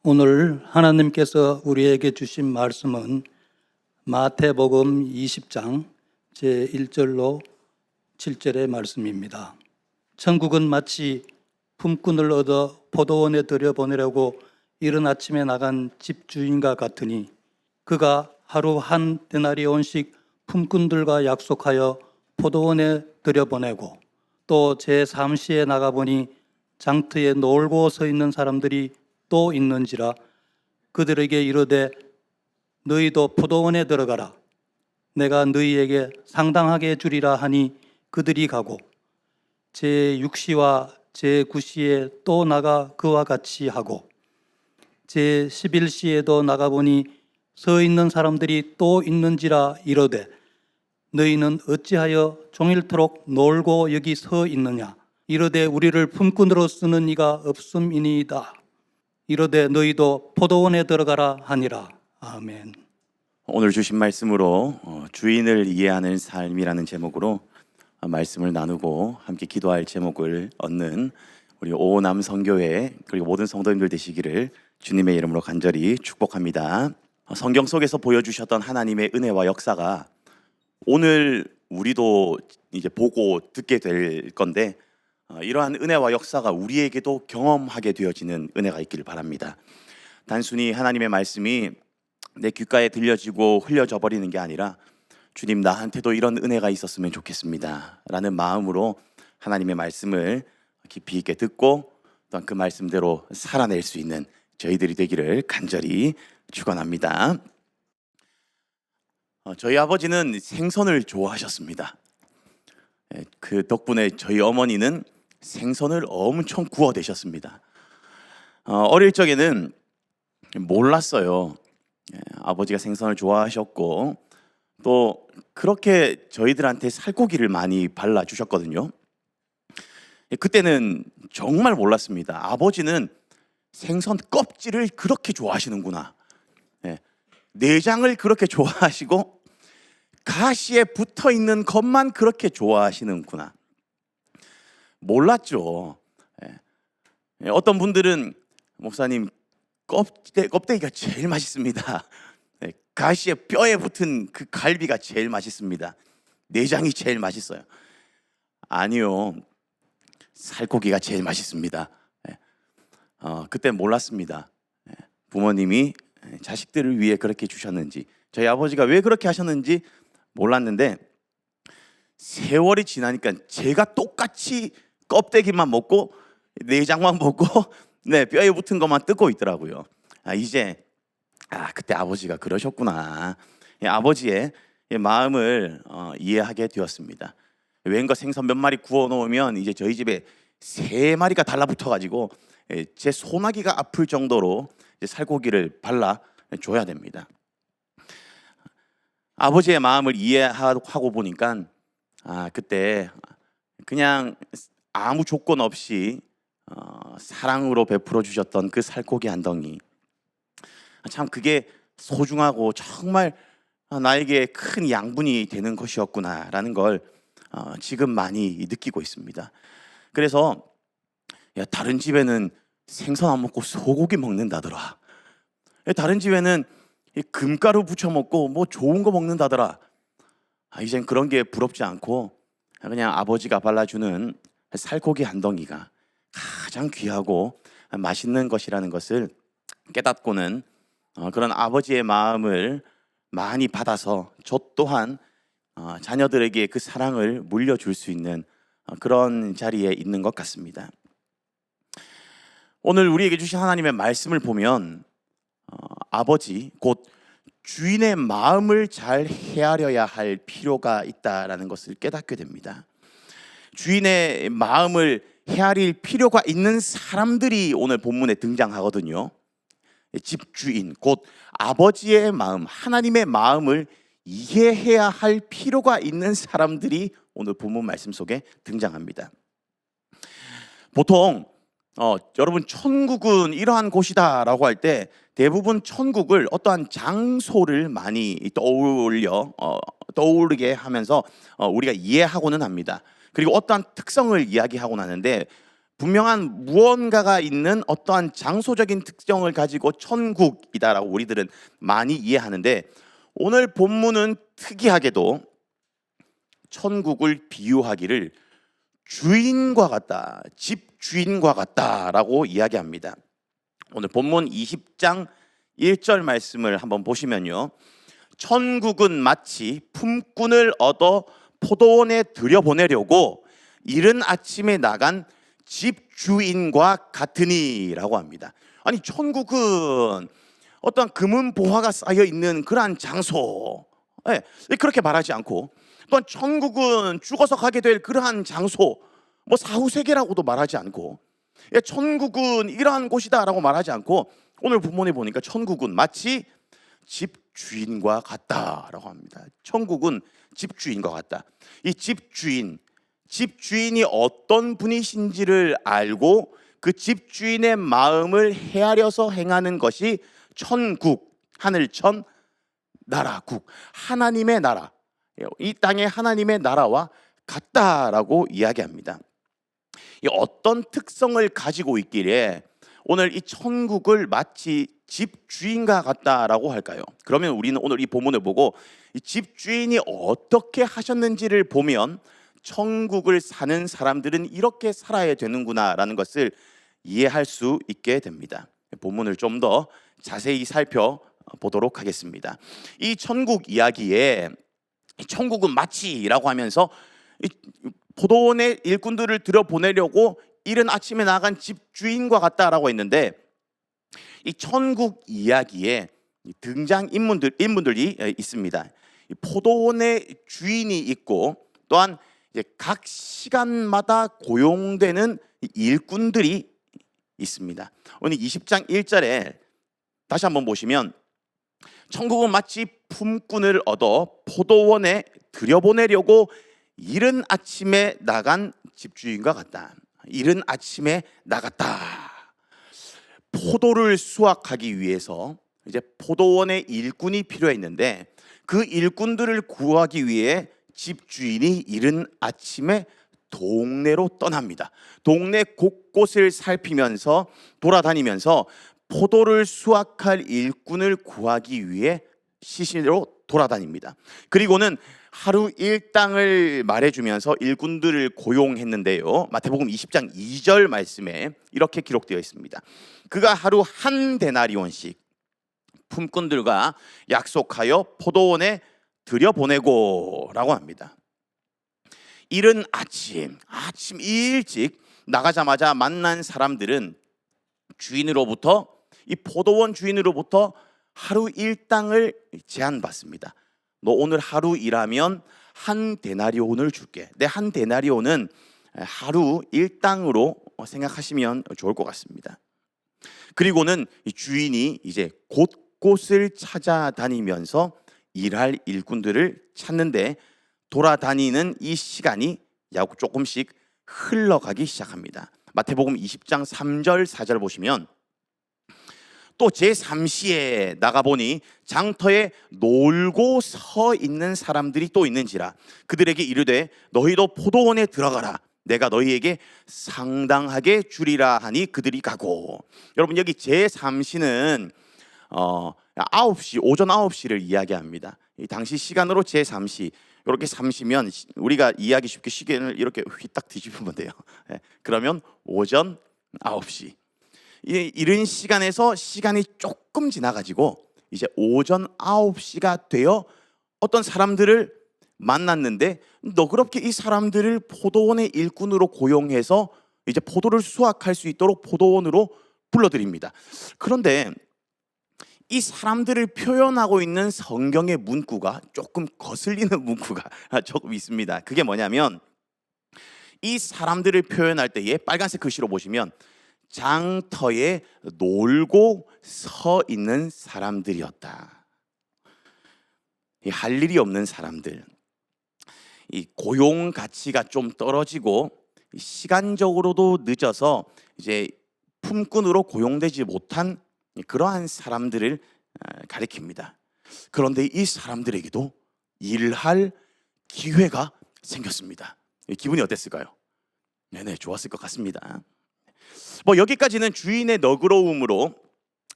오늘 하나님께서 우리에게 주신 말씀은 마태복음 20장 제1절로 7절의 말씀입니다. 천국은 마치 품꾼을 얻어 포도원에 들여보내려고 이른 아침에 나간 집주인과 같으니 그가 하루 한 데나리온씩 품꾼들과 약속하여 포도원에 들여보내고 또 제3시에 나가보니 장터에 놀고 서 있는 사람들이 또 있는지라 그들에게 이르되 너희도 포도원에 들어가라 내가 너희에게 상당하게 주리라 하니 그들이 가고 제6시와 제9시에 또 나가 그와 같이 하고 제11시에도 나가보니 서 있는 사람들이 또 있는지라 이르되 너희는 어찌하여 종일토록 놀고 여기 서 있느냐 이르되 우리를 품꾼으로 쓰는 이가 없음이니이다 이르되 너희도 포도원에 들어가라 하니라. 아멘. 오늘 주신 말씀으로 주인을 이해하는 삶이라는 제목으로 말씀을 나누고 함께 기도할 제목을 얻는 우리 오남 성교회 그리고 모든 성도님들 되시기를 주님의 이름으로 간절히 축복합니다. 성경 속에서 보여주셨던 하나님의 은혜와 역사가 오늘 우리도 이제 보고 듣게 될 건데 이러한 은혜와 역사가 우리에게도 경험하게 되어지는 은혜가 있기를 바랍니다. 단순히 하나님의 말씀이 내 귓가에 들려지고 흘려져 버리는 게 아니라 주님 나한테도 이런 은혜가 있었으면 좋겠습니다 라는 마음으로 하나님의 말씀을 깊이 있게 듣고 또한 그 말씀대로 살아낼 수 있는 저희들이 되기를 간절히 축원합니다. 저희 아버지는 생선을 좋아하셨습니다. 그 덕분에 저희 어머니는 생선을 엄청 구워대셨습니다. 어릴 적에는 몰랐어요. 아버지가 생선을 좋아하셨고 또 그렇게 저희들한테 살코기를 많이 발라주셨거든요. 그때는 정말 몰랐습니다. 아버지는 생선 껍질을 그렇게 좋아하시는구나. 내장을 그렇게 좋아하시고 가시에 붙어있는 것만 그렇게 좋아하시는구나. 몰랐죠. 어떤 분들은 목사님 껍데기가 제일 맛있습니다. 가시에 뼈에 붙은 그 갈비가 제일 맛있습니다. 내장이 제일 맛있어요. 아니요, 살코기가 제일 맛있습니다. 그때 몰랐습니다. 부모님이 자식들을 위해 그렇게 주셨는지 저희 아버지가 왜 그렇게 하셨는지 몰랐는데 세월이 지나니까 제가 똑같이 껍데기만 먹고 내장만 먹고 뼈에 붙은 것만 뜯고 있더라고요. 이제 그때 아버지가 그러셨구나. 아버지의 마음을 이해하게 되었습니다. 웬거 생선 몇 마리 구워 놓으면 이제 저희 집에 3마리가 달라붙어가지고 제 소나기가 아플 정도로 살코기를 발라 줘야 됩니다. 아버지의 마음을 이해하고 보니까 그때 그냥 아무 조건 없이 사랑으로 베풀어 주셨던 그 살코기 한 덩이 참 그게 소중하고 정말 나에게 큰 양분이 되는 것이었구나라는 걸 지금 많이 느끼고 있습니다. 그래서 다른 집에는 생선 안 먹고 소고기 먹는다더라. 다른 집에는 금가루 부쳐 먹고 뭐 좋은 거 먹는다더라. 이젠 그런 게 부럽지 않고 그냥 아버지가 발라주는 살코기 한 덩이가 가장 귀하고 맛있는 것이라는 것을 깨닫고는 그런 아버지의 마음을 많이 받아서 저 또한 자녀들에게 그 사랑을 물려줄 수 있는 그런 자리에 있는 것 같습니다. 오늘 우리에게 주신 하나님의 말씀을 보면 아버지 곧 주인의 마음을 잘 헤아려야 할 필요가 있다라는 것을 깨닫게 됩니다. 주인의 마음을 헤아릴 필요가 있는 사람들이 오늘 본문에 등장하거든요. 집주인 곧 아버지의 마음, 하나님의 마음을 이해해야 할 필요가 있는 사람들이 오늘 본문 말씀 속에 등장합니다. 보통 여러분 천국은 이러한 곳이다라고 할 때 대부분 천국을 어떠한 장소를 많이 떠오르게 하면서 우리가 이해하고는 합니다. 그리고 어떠한 특성을 이야기하고는 하는데 분명한 무언가가 있는 어떠한 장소적인 특성을 가지고 천국이다라고 우리들은 많이 이해하는데, 오늘 본문은 특이하게도 천국을 비유하기를 주인과 같다, 집 주인과 같다라고 이야기합니다. 오늘 본문 20장 1절 말씀을 한번 보시면요, 천국은 마치 품꾼을 얻어 포도원에 들여보내려고 이른 아침에 나간 집주인과 같으니라고 합니다. 아니, 천국은 어떤 금은 보화가 쌓여 있는 그러한 장소, 그렇게 말하지 않고, 또한 천국은 죽어서 가게 될 그러한 장소, 뭐 사후세계라고도 말하지 않고, 천국은 이러한 곳이다라고 말하지 않고, 오늘 본문에 보니까 천국은 마치 집주인과 같다라고 합니다. 천국은 집주인과 같다. 이 집주인이 어떤 분이신지를 알고 그 집주인의 마음을 헤아려서 행하는 것이 천국, 하늘천, 나라국, 하나님의 나라, 이 땅의 하나님의 나라와 같다라고 이야기합니다. 이 어떤 특성을 가지고 있기에 오늘 이 천국을 마치 집주인과 같다라고 할까요? 그러면 우리는 오늘 이 본문을 보고 이 집주인이 어떻게 하셨는지를 보면 천국을 사는 사람들은 이렇게 살아야 되는구나라는 것을 이해할 수 있게 됩니다. 본문을 좀 더 자세히 살펴보도록 하겠습니다. 이 천국 이야기에 천국은 마치라고 하면서 이 포도원의 일꾼들을 들여보내려고 이른 아침에 나간 집주인과 같다라고 했는데, 이 천국 이야기에 등장 인물들이 있습니다. 이 포도원의 주인이 있고, 또한 이제 각 시간마다 고용되는 일꾼들이 있습니다. 오늘 20장 1절에 다시 한번 보시면, 천국은 마치 품꾼을 얻어 포도원에 들여보내려고 이른 아침에 나간 집주인과 같다. 이른 아침에 나갔다. 포도를 수확하기 위해서 이제 포도원에 일꾼이 필요했는데, 그 일꾼들을 구하기 위해 집주인이 이른 아침에 동네로 떠납니다. 동네 곳곳을 살피면서 돌아다니면서 포도를 수확할 일꾼을 구하기 위해 시신으로 돌아다닙니다. 그리고는 하루 일당을 말해주면서 일꾼들을 고용했는데요, 마태복음 20장 2절 말씀에 이렇게 기록되어 있습니다. 그가 하루 한 데나리온씩 품꾼들과 약속하여 포도원에 들여보내고 라고 합니다. 이른 아침 일찍 나가자마자 만난 사람들은 주인으로부터, 이 포도원 주인으로부터 하루 일당을 제안받습니다. 너 오늘 하루 일하면 한 데나리온을 줄게. 내 한 데나리온은 하루 일당으로 생각하시면 좋을 것 같습니다. 그리고는 이 주인이 이제 곳곳을 찾아다니면서 일할 일꾼들을 찾는데, 돌아다니는 이 시간이 조금씩 흘러가기 시작합니다. 마태복음 20장 3절 4절 보시면, 또 제3시에 나가보니 장터에 놀고 서 있는 사람들이 또 있는지라 그들에게 이르되 너희도 포도원에 들어가라. 내가 너희에게 상당하게 주리라 하니 그들이 가고. 여러분, 여기 제3시는 9시, 오전 9시를 이야기합니다. 이 당시 시간으로 제3시, 이렇게 3시면 우리가 이해하기 쉽게 시계를 이렇게 휘딱 뒤집으면 돼요. 그러면 오전 9시. 이른 시간에서 시간이 조금 지나가지고 이제 오전 9시가 되어 어떤 사람들을 만났는데, 너그럽게 이 사람들을 포도원의 일꾼으로 고용해서 이제 포도를 수확할 수 있도록 포도원으로 불러들입니다. 그런데 이 사람들을 표현하고 있는 성경의 문구가 조금 거슬리는 문구가 조금 있습니다. 그게 뭐냐면, 이 사람들을 표현할 때에 빨간색 글씨로 보시면 장터에 놀고 서 있는 사람들이었다. 할 일이 없는 사람들, 이 고용 가치가 좀 떨어지고 시간적으로도 늦어서 이제 품꾼으로 고용되지 못한 그러한 사람들을 가리킵니다. 그런데 이 사람들에게도 일할 기회가 생겼습니다. 기분이 어땠을까요? 네네, 좋았을 것 같습니다. 뭐 여기까지는 주인의 너그러움으로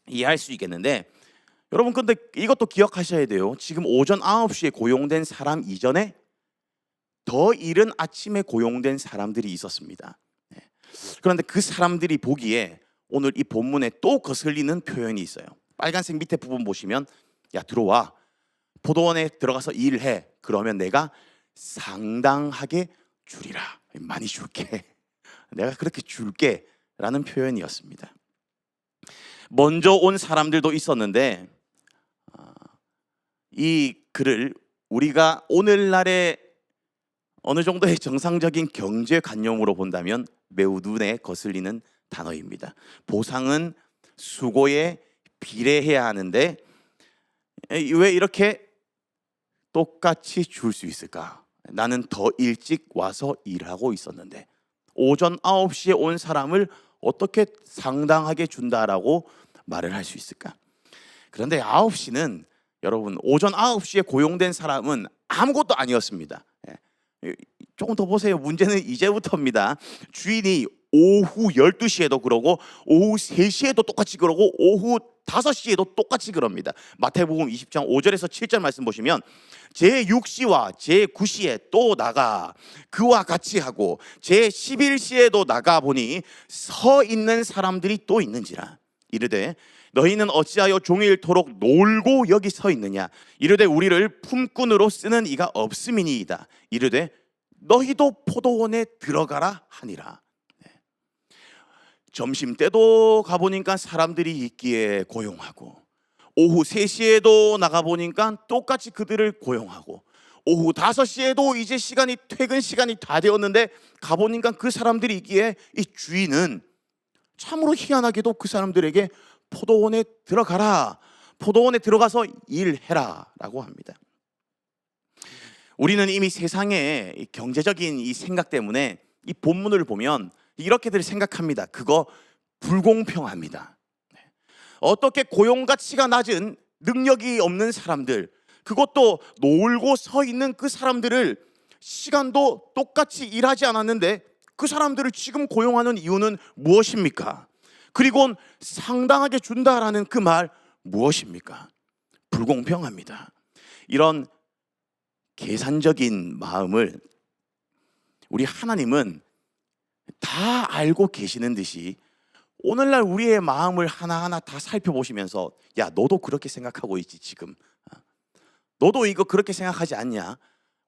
이해할 수 있겠는데, 여러분 근데 이것도 기억하셔야 돼요. 지금 오전 9시에 고용된 사람 이전에 더 이른 아침에 고용된 사람들이 있었습니다. 네. 그런데 그 사람들이 보기에 오늘 이 본문에 또 거슬리는 표현이 있어요. 빨간색 밑에 부분 보시면, 야 들어와, 포도원에 들어가서 일해. 그러면 내가 상당하게 주리라. 많이 줄게. 내가 그렇게 줄게 라는 표현이었습니다. 먼저 온 사람들도 있었는데, 이 글을 우리가 오늘날의 어느 정도의 정상적인 경제관념으로 본다면 매우 눈에 거슬리는 단어입니다. 보상은 수고에 비례해야 하는데 왜 이렇게 똑같이 줄 수 있을까? 나는 더 일찍 와서 일하고 있었는데 오전 9시에 온 사람을 어떻게 상당하게 준다라고 말을 할 수 있을까? 그런데 9시는 여러분, 오전 9시에 고용된 사람은 아무것도 아니었습니다. 조금 더 보세요. 문제는 이제부터입니다. 주인이 오후 12시에도 그러고 오후 3시에도 똑같이 그러고 오후 5시에도 똑같이 그럽니다. 마태복음 20장 5절에서 7절 말씀 보시면, 제6시와 제9시에 또 나가 그와 같이 하고 제11시에도 나가 보니 서 있는 사람들이 또 있는지라. 이르되 너희는 어찌하여 종일토록 놀고 여기 서 있느냐. 이르되 우리를 품꾼으로 쓰는 이가 없음이니이다. 이르되 너희도 포도원에 들어가라 하니라. 점심때도 가보니까 사람들이 있기에 고용하고, 오후 3시에도 나가보니까 똑같이 그들을 고용하고, 오후 5시에도 이제 시간이, 퇴근 시간이 다 되었는데 가보니까 그 사람들이 있기에 이 주인은 참으로 희한하게도 그 사람들에게 포도원에 들어가라, 포도원에 들어가서 일해라 라고 합니다. 우리는 이미 세상의 경제적인 이 생각 때문에 이 본문을 보면 이렇게들 생각합니다. 그거 불공평합니다. 어떻게 고용 가치가 낮은 능력이 없는 사람들, 그것도 놀고 서 있는 그 사람들을 시간도 똑같이 일하지 않았는데 그 사람들을 지금 고용하는 이유는 무엇입니까? 그리고 상당하게 준다라는 그 말 무엇입니까? 불공평합니다. 이런 계산적인 마음을 우리 하나님은 다 알고 계시는 듯이 오늘날 우리의 마음을 하나하나 다 살펴보시면서, 야 너도 그렇게 생각하고 있지 지금, 너도 이거 그렇게 생각하지 않냐?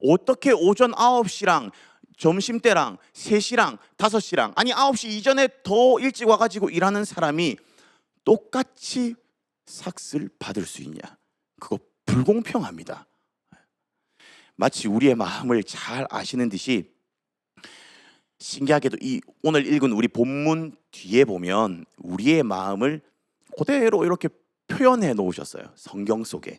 어떻게 오전 9시랑 점심때랑 3시랑 5시랑, 아니 9시 이전에 더 일찍 와가지고 일하는 사람이 똑같이 삭스를 받을 수 있냐? 그거 불공평합니다. 마치 우리의 마음을 잘 아시는 듯이 신기하게도 이 오늘 읽은 우리 본문 뒤에 보면 우리의 마음을 그대로 이렇게 표현해 놓으셨어요. 성경 속에.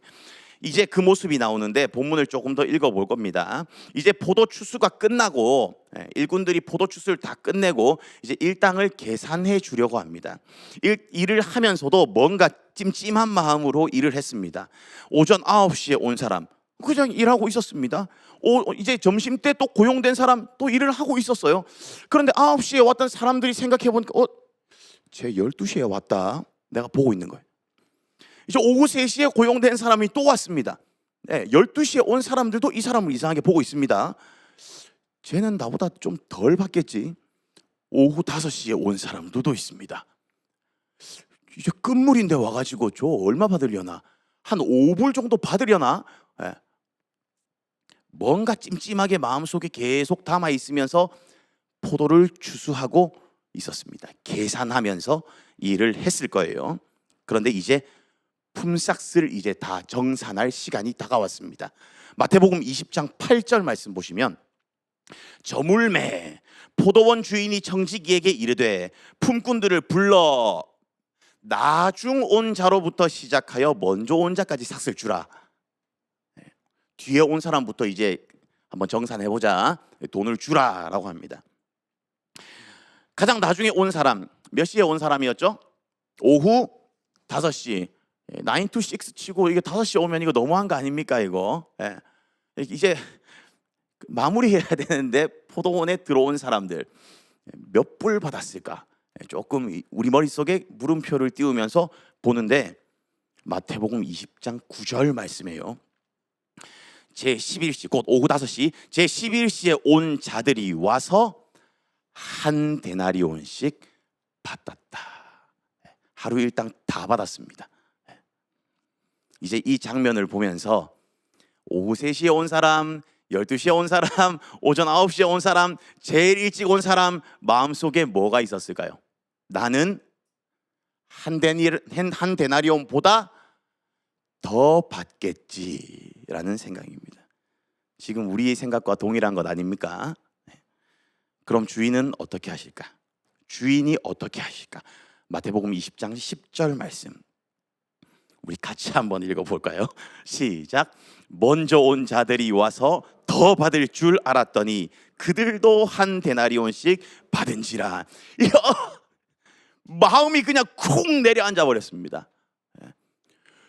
이제 그 모습이 나오는데 본문을 조금 더 읽어볼 겁니다. 이제 포도 추수가 끝나고 일꾼들이 포도 추수를 다 끝내고 이제 일당을 계산해 주려고 합니다. 일을 하면서도 뭔가 찜찜한 마음으로 일을 했습니다. 오전 9시에 온 사람 그냥 일하고 있었습니다. 이제 점심때 또 고용된 사람 또 일을 하고 있었어요. 그런데 9시에 왔던 사람들이 생각해보니까 쟤 12시에 왔다. 내가 보고 있는 거예요. 이제 오후 3시에 고용된 사람이 또 왔습니다. 12시에 온 사람들도 이 사람을 이상하게 보고 있습니다. 쟤는 나보다 좀 덜 받겠지. 오후 5시에 온 사람들도 있습니다. 이제 끝물인데 와가지고 저 얼마 받으려나? 한 5불 정도 받으려나? 뭔가 찜찜하게 마음속에 계속 담아 있으면서 포도를 추수하고 있었습니다. 계산하면서 일을 했을 거예요. 그런데 이제 품삯을 이제 다 정산할 시간이 다가왔습니다. 마태복음 20장 8절 말씀 보시면, 저물매 포도원 주인이 청지기에게 이르되 품꾼들을 불러 나중 온 자로부터 시작하여 먼저 온 자까지 삭을 주라. 뒤에 온 사람부터 이제 한번 정산해보자, 돈을 주라라고 합니다. 가장 나중에 온 사람, 몇 시에 온 사람이었죠? 오후 5시. 9 to 6 치고 이게 5시 오면 이거 너무한 거 아닙니까 이거? 이제 마무리해야 되는데 포도원에 들어온 사람들 몇 불 받았을까? 조금 우리 머릿속에 물음표를 띄우면서 보는데 마태복음 20장 9절 말씀이에요. 제11시 곧 오후 5시 제11시에 온 자들이 와서 한 데나리온씩 받았다. 하루 일당 다 받았습니다. 이제 이 장면을 보면서 오후 3시에 온 사람, 12시에 온 사람, 오전 9시에 온 사람, 제일 일찍 온 사람 마음속에 뭐가 있었을까요? 나는 한 데나리온보다 더 받겠지라는 생각입니다. 지금 우리의 생각과 동일한 것 아닙니까? 그럼 주인은 어떻게 하실까? 주인이 어떻게 하실까? 마태복음 20장 10절 말씀 우리 같이 한번 읽어볼까요? 시작. 먼저 온 자들이 와서 더 받을 줄 알았더니 그들도 한 데나리온씩 받은지라. 이야, 마음이 그냥 쿵 내려앉아 버렸습니다.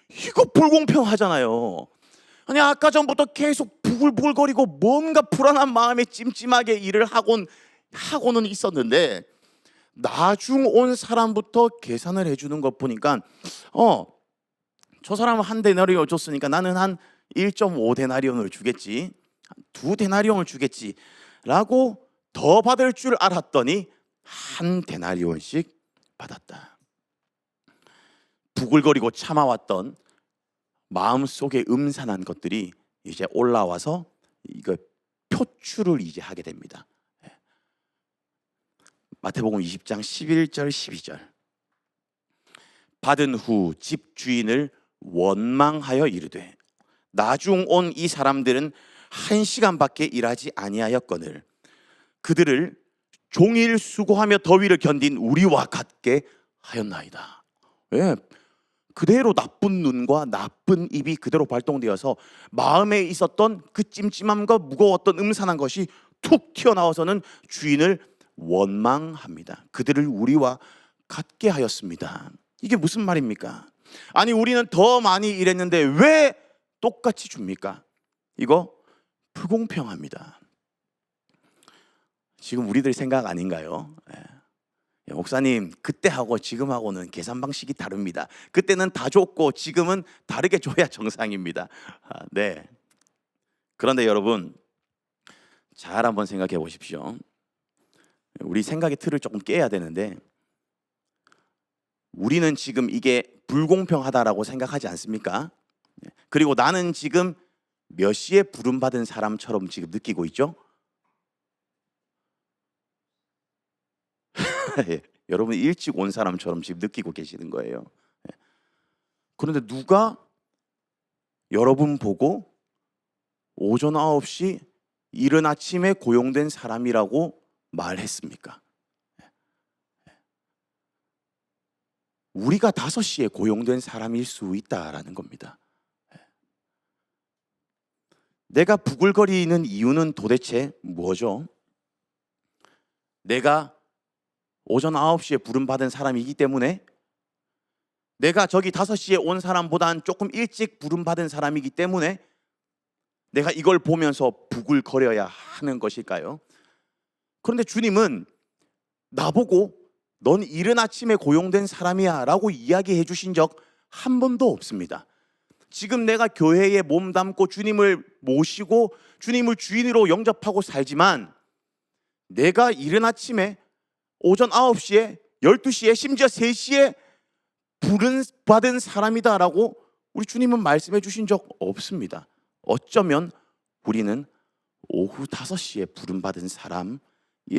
이거 불공평하잖아요. 아니 아까 전부터 계속 부글부글거리고 뭔가 불안한 마음에 찜찜하게 일을 하고는 있었는데 나중 온 사람부터 계산을 해주는 것 보니까 저 사람은 한 데나리온 줬으니까 나는 한 1.5 데나리온을 주겠지, 2 데나리온을 주겠지 라고 더 받을 줄 알았더니 한 데나리온씩 받았다. 부글거리고 참아왔던 마음속에 음산한 것들이 이제 올라와서 이거 표출을 이제 하게 됩니다. 마태복음 20장 11절 12절 받은 후 집주인을 원망하여 이르되 나중 온 이 사람들은 1시간밖에 일하지 아니하였거늘 그들을 종일 수고하며 더위를 견딘 우리와 같게 하였나이다. 예, 그대로 나쁜 눈과 나쁜 입이 그대로 발동되어서 마음에 있었던 그 찜찜함과 무거웠던 음산한 것이 툭 튀어나와서는 주인을 원망합니다. 그들을 우리와 같게 하였습니다. 이게 무슨 말입니까? 아니 우리는 더 많이 일했는데 왜 똑같이 줍니까? 이거 불공평합니다. 지금 우리들 생각 아닌가요? 목사님 그때하고 지금하고는 계산 방식이 다릅니다. 그때는 다 줬고 지금은 다르게 줘야 정상입니다. 네. 그런데 여러분 잘 한번 생각해 보십시오. 우리 생각의 틀을 조금 깨야 되는데 우리는 지금 이게 불공평하다라고 생각하지 않습니까? 그리고 나는 지금 몇 시에 부름받은 사람처럼 지금 느끼고 있죠? 여러분 일찍 온 사람처럼 지금 느끼고 계시는 거예요. 그런데 누가 여러분 보고 오전 9시 이른 아침에 고용된 사람이라고 말했습니까? 우리가 5시에 고용된 사람일 수 있다라는 겁니다. 내가 부글거리는 이유는 도대체 뭐죠? 내가 오전 9시에 부름받은 사람이기 때문에, 내가 저기 5시에 온 사람보단 조금 일찍 부름받은 사람이기 때문에 내가 이걸 보면서 부글거려야 하는 것일까요? 그런데 주님은 나보고 넌 이른 아침에 고용된 사람이야 라고 이야기해 주신 적 한 번도 없습니다. 지금 내가 교회에 몸담고 주님을 모시고 주님을 주인으로 영접하고 살지만 내가 이른 아침에 오전 9시에 12시에 심지어 3시에 부름받은 사람이다 라고 우리 주님은 말씀해 주신 적 없습니다. 어쩌면 우리는 오후 5시에 부름받은 사람일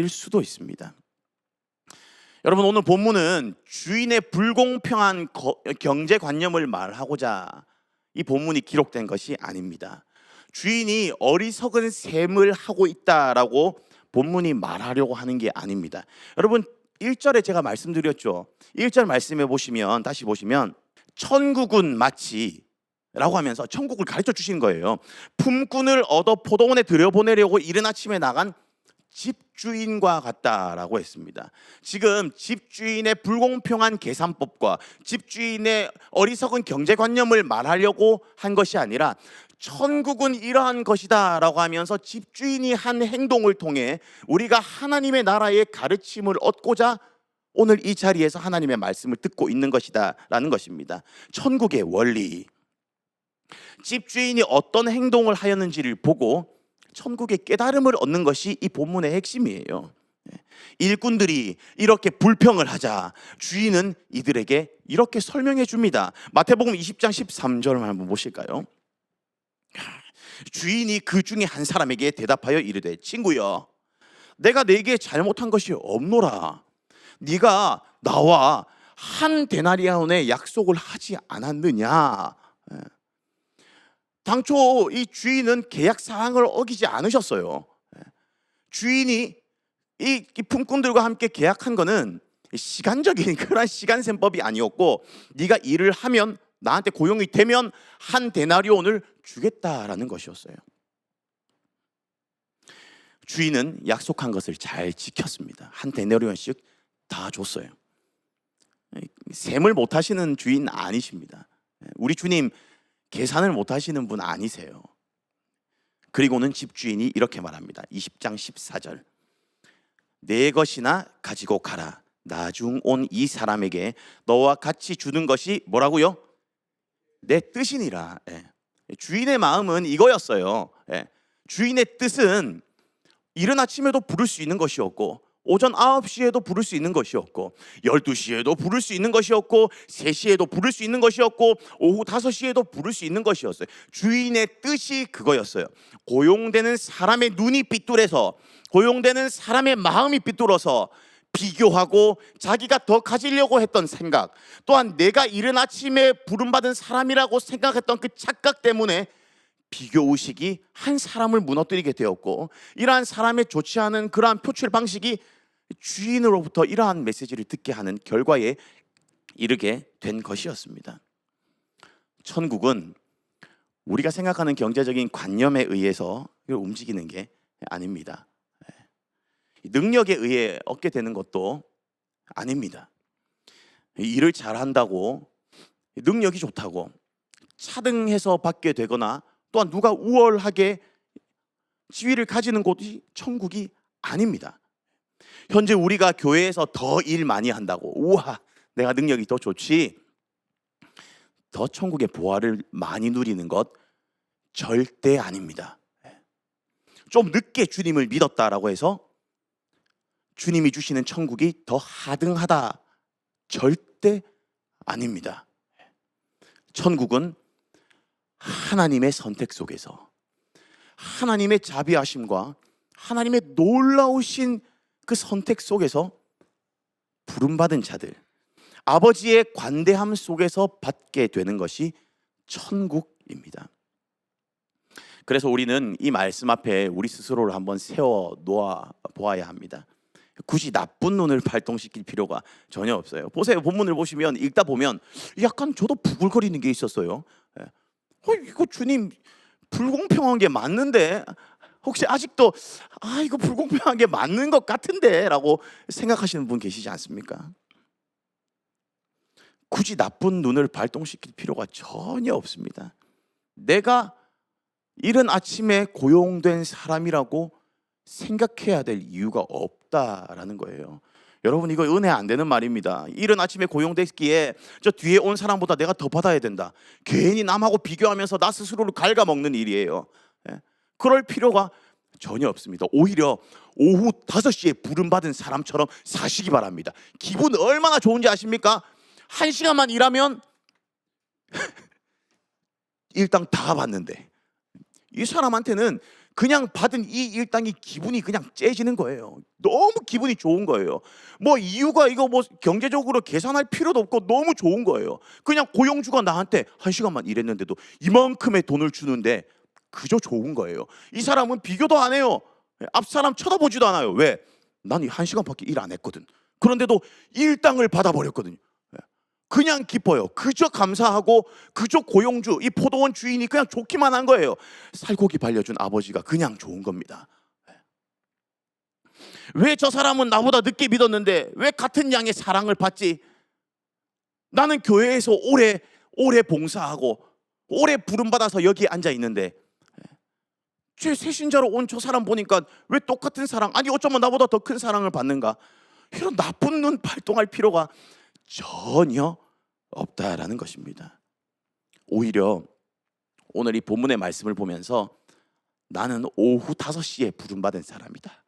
수도 있습니다. 여러분, 오늘 본문은 주인의 불공평한 경제관념을 말하고자 이 본문이 기록된 것이 아닙니다. 주인이 어리석은 셈을 하고 있다라고 본문이 말하려고 하는 게 아닙니다. 여러분 1절에 제가 말씀드렸죠. 1절 말씀해 보시면, 다시 보시면 천국은 마치 라고 하면서 천국을 가르쳐 주신 거예요. 품꾼을 얻어 포도원에 들여보내려고 이른 아침에 나간 집주인과 같다라고 했습니다. 지금 집주인의 불공평한 계산법과 집주인의 어리석은 경제관념을 말하려고 한 것이 아니라 천국은 이러한 것이다 라고 하면서 집주인이 한 행동을 통해 우리가 하나님의 나라의 가르침을 얻고자 오늘 이 자리에서 하나님의 말씀을 듣고 있는 것이다라는 것입니다. 천국의 원리, 집주인이 어떤 행동을 하였는지를 보고 천국의 깨달음을 얻는 것이 이 본문의 핵심이에요. 일꾼들이 이렇게 불평을 하자 주인은 이들에게 이렇게 설명해 줍니다. 마태복음 20장 13절을 한번 보실까요? 주인이 그 중에 한 사람에게 대답하여 이르되, 친구여, 내가 네게 잘못한 것이 없노라. 네가 나와 한 데나리온의 약속을 하지 않았느냐? 당초 이 주인은 계약 사항을 어기지 않으셨어요. 주인이 이 품꾼들과 함께 계약한 거는 시간적인 그런 시간셈법이 아니었고, 네가 일을 하면, 나한테 고용이 되면 한 데나리온을 주겠다라는 것이었어요. 주인은 약속한 것을 잘 지켰습니다. 한 데나리온씩 다 줬어요. 셈을 못 하시는 주인 아니십니다. 우리 주님 계산을 못 하시는 분 아니세요. 그리고는 집주인이 이렇게 말합니다. 20장 14절. 내 것이나 가지고 가라. 나중 온 이 사람에게 너와 같이 주는 것이 뭐라고요? 내 뜻이니라. 주인의 마음은 이거였어요. 주인의 뜻은 이른 아침에도 부를 수 있는 것이었고, 오전 9시에도 부를 수 있는 것이었고, 12시에도 부를 수 있는 것이었고, 3시에도 부를 수 있는 것이었고, 오후 5시에도 부를 수 있는 것이었어요. 주인의 뜻이 그거였어요. 고용되는 사람의 눈이 삐뚤어서, 고용되는 사람의 마음이 삐뚤어서 비교하고 자기가 더 가지려고 했던 생각, 또한 내가 이른 아침에 부름받은 사람이라고 생각했던 그 착각 때문에 비교의식이 한 사람을 무너뜨리게 되었고, 이러한 사람의 좋지 않은 그러한 표출 방식이 주인으로부터 이러한 메시지를 듣게 하는 결과에 이르게 된 것이었습니다. 천국은 우리가 생각하는 경제적인 관념에 의해서 움직이는 게 아닙니다. 능력에 의해 얻게 되는 것도 아닙니다. 일을 잘한다고, 능력이 좋다고 차등해서 받게 되거나, 또한 누가 우월하게 지위를 가지는 곳이 천국이 아닙니다. 현재 우리가 교회에서 더 일 많이 한다고, 우와, 내가 능력이 더 좋지, 더 천국의 보화를 많이 누리는 것 절대 아닙니다. 좀 늦게 주님을 믿었다라고 해서 주님이 주시는 천국이 더 하등하다, 절대 아닙니다. 천국은 하나님의 선택 속에서, 하나님의 자비하심과 하나님의 놀라우신 그 선택 속에서 부름받은 자들, 아버지의 관대함 속에서 받게 되는 것이 천국입니다. 그래서 우리는 이 말씀 앞에 우리 스스로를 한번 세워 놓아 보아야 합니다. 굳이 나쁜 눈을 발동시킬 필요가 전혀 없어요. 보세요. 본문을 보시면, 읽다 보면 약간 저도 부글거리는 게 있었어요. 이거 주님 불공평한 게 맞는데, 혹시 아직도 이거 불공평한 게 맞는 것 같은데 라고 생각하시는 분 계시지 않습니까? 굳이 나쁜 눈을 발동시킬 필요가 전혀 없습니다. 내가 이른 아침에 고용된 사람이라고 생각해야 될 이유가 없다라는 거예요. 여러분, 이거 은혜 안 되는 말입니다. 이른 아침에 고용됐기에 저 뒤에 온 사람보다 내가 더 받아야 된다, 괜히 남하고 비교하면서 나 스스로를 갉아먹는 일이에요. 그럴 필요가 전혀 없습니다. 오히려 오후 5시에 부름받은 사람처럼 사시기 바랍니다. 기분 얼마나 좋은지 아십니까? 1시간만 일하면 일당 다 받는데, 이 사람한테는 그냥 받은 이 일당이 기분이 그냥 째지는 거예요. 너무 기분이 좋은 거예요. 뭐 이유가 이거 뭐 경제적으로 계산할 필요도 없고 너무 좋은 거예요. 그냥 고용주가 나한테 1시간만 일했는데도 이만큼의 돈을 주는데 그저 좋은 거예요. 이 사람은 비교도 안 해요. 앞 사람 쳐다보지도 않아요. 왜? 난 이 1시간밖에 일 안 했거든. 그런데도 일당을 받아버렸거든요. 그냥 기뻐요. 그저 감사하고, 그저 고용주, 이 포도원 주인이 그냥 좋기만 한 거예요. 살코기 발려준 아버지가 그냥 좋은 겁니다. 왜 저 사람은 나보다 늦게 믿었는데 왜 같은 양의 사랑을 받지? 나는 교회에서 오래 봉사하고 오래 부름받아서 여기에 앉아 있는데, 제 새신자로 온 저 사람 보니까 왜 똑같은 사랑, 아니 어쩌면 나보다 더 큰 사랑을 받는가? 이런 나쁜 눈 발동할 필요가 전혀 없다라는 것입니다. 오히려 오늘 이 본문의 말씀을 보면서 나는 오후 5시에 부름받은 사람이다,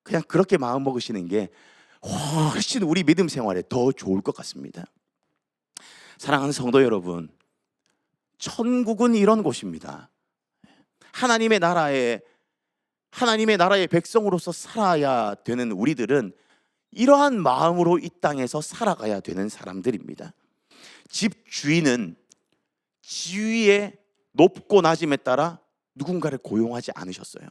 그냥 그렇게 마음 먹으시는 게 훨씬 우리 믿음 생활에 더 좋을 것 같습니다. 사랑하는 성도 여러분, 천국은 이런 곳입니다. 하나님의 나라의 백성으로서 살아야 되는 우리들은 이러한 마음으로 이 땅에서 살아가야 되는 사람들입니다. 집 주인은 지위의 높고 낮음에 따라 누군가를 고용하지 않으셨어요.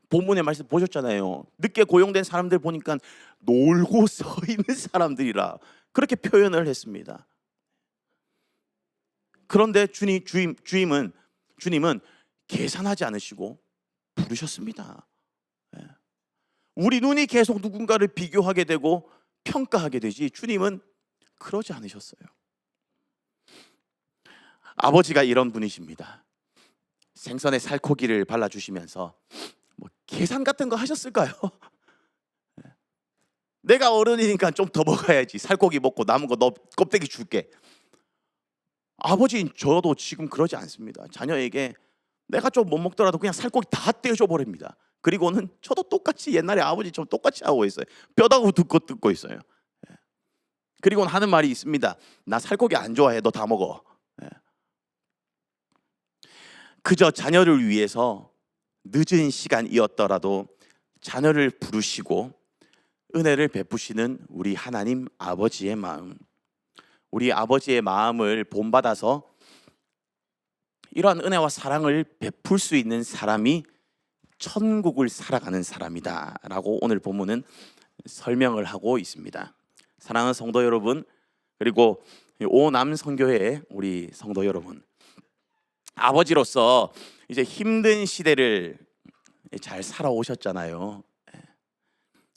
본문의 말씀 보셨잖아요. 늦게 고용된 사람들 보니까 놀고 서 있는 사람들이라 그렇게 표현을 했습니다. 그런데 주님은 계산하지 않으시고 부르셨습니다. 우리 눈이 계속 누군가를 비교하게 되고 평가하게 되지, 주님은 그러지 않으셨어요. 아버지가 이런 분이십니다. 생선에 살코기를 발라주시면서 뭐 계산 같은 거 하셨을까요? 내가 어른이니까 좀 더 먹어야지, 살코기 먹고 남은 거 너 껍데기 줄게. 아버지인 저도 지금 그러지 않습니다. 자녀에게 내가 좀 못 먹더라도 그냥 살코기 다 떼어줘 버립니다. 그리고는 저도 똑같이 옛날에 아버지처럼 똑같이 하고 있어요. 뼈다구 듣고 있어요. 그리고는 하는 말이 있습니다. 나 살코기 안 좋아해, 너 다 먹어. 그저 자녀를 위해서 늦은 시간이었더라도 자녀를 부르시고 은혜를 베푸시는 우리 하나님 아버지의 마음, 우리 아버지의 마음을 본받아서 이러한 은혜와 사랑을 베풀 수 있는 사람이 천국을 살아가는 사람이다 라고 오늘 본문은 설명을 하고 있습니다. 사랑하는 성도 여러분, 그리고 오남 선교회 우리 성도 여러분, 아버지로서 이제 힘든 시대를 잘 살아오셨잖아요.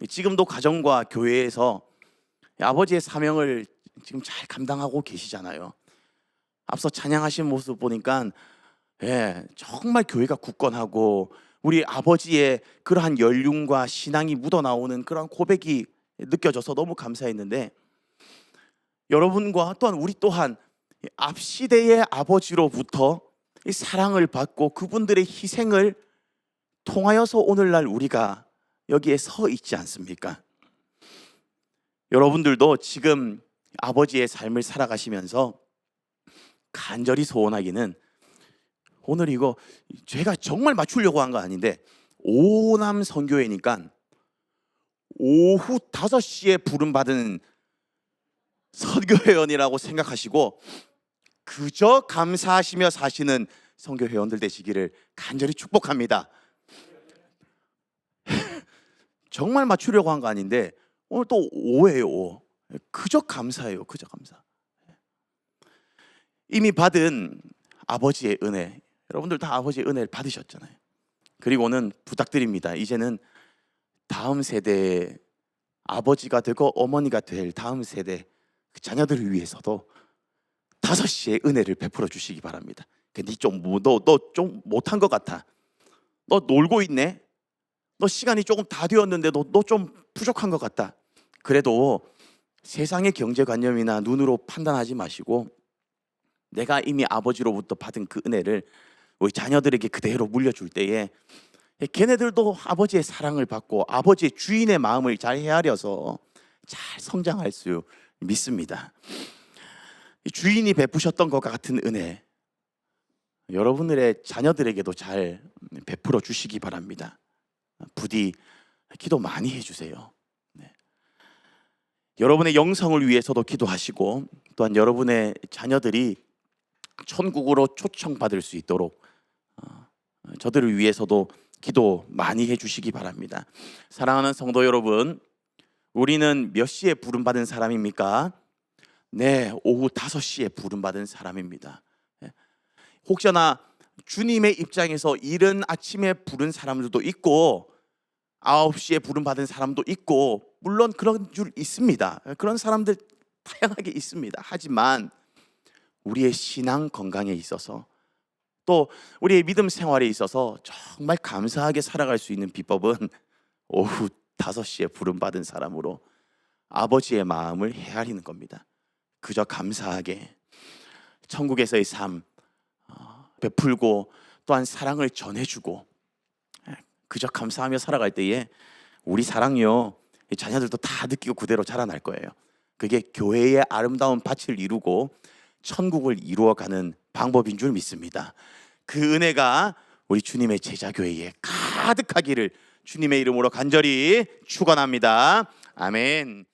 지금도 가정과 교회에서 아버지의 사명을 지금 잘 감당하고 계시잖아요. 앞서 찬양하신 모습 보니까 정말 교회가 굳건하고 우리 아버지의 그러한 연륜과 신앙이 묻어나오는 그런 고백이 느껴져서 너무 감사했는데, 여러분과 또한 우리 또한 앞 시대의 아버지로부터 이 사랑을 받고 그분들의 희생을 통하여서 오늘날 우리가 여기에 서 있지 않습니까? 여러분들도 지금 아버지의 삶을 살아가시면서 간절히 소원하기는, 오늘 이거 제가 정말 맞추려고 한 거 아닌데 오남 선교회니까 오후 5시에 부름받은 선교회원이라고 생각하시고 그저 감사하시며 사시는 선교회원들 되시기를 간절히 축복합니다. 정말 맞추려고 한 거 아닌데 오늘 또 오예요, 오. 그저 감사해요, 그저 감사. 이미 받은 아버지의 은혜, 여러분들 다 아버지의 은혜를 받으셨잖아요. 그리고는 부탁드립니다. 이제는 다음 세대의 아버지가 되고 어머니가 될 다음 세대 그 자녀들을 위해서도 5시에 은혜를 베풀어 주시기 바랍니다. 너 좀 못한 것 같아. 너 놀고 있네. 너 시간이 조금 다 되었는데 너 좀 부족한 것 같다. 그래도 세상의 경제관념이나 눈으로 판단하지 마시고 내가 이미 아버지로부터 받은 그 은혜를 우리 자녀들에게 그대로 물려줄 때에 걔네들도 아버지의 사랑을 받고 아버지의 주인의 마음을 잘 헤아려서 잘 성장할 수 믿습니다. 주인이 베푸셨던 것과 같은 은혜 여러분들의 자녀들에게도 잘 베풀어 주시기 바랍니다. 부디 기도 많이 해주세요. 여러분의 영성을 위해서도 기도하시고 또한 여러분의 자녀들이 천국으로 초청받을 수 있도록 저들을 위해서도 기도 많이 해주시기 바랍니다. 사랑하는 성도 여러분, 우리는 몇 시에 부름받은 사람입니까? 네, 오후 5시에 부름받은 사람입니다. 혹시나 주님의 입장에서 이른 아침에 부른 사람들도 있고 9시에 부름받은 사람도 있고 물론 그런 줄 있습니다. 그런 사람들 다양하게 있습니다. 하지만 우리의 신앙 건강에 있어서 또 우리의 믿음 생활에 있어서 정말 감사하게 살아갈 수 있는 비법은 오후 5시에 부름받은 사람으로 아버지의 마음을 헤아리는 겁니다. 그저 감사하게 천국에서의 삶 베풀고 또한 사랑을 전해주고 그저 감사하며 살아갈 때에 우리 사랑요 자녀들도 다 느끼고 그대로 자라날 거예요. 그게 교회의 아름다운 밭을 이루고 천국을 이루어가는 방법인 줄 믿습니다. 그 은혜가 우리 주님의 제자교회에 가득하기를 주님의 이름으로 간절히 축원합니다. 아멘.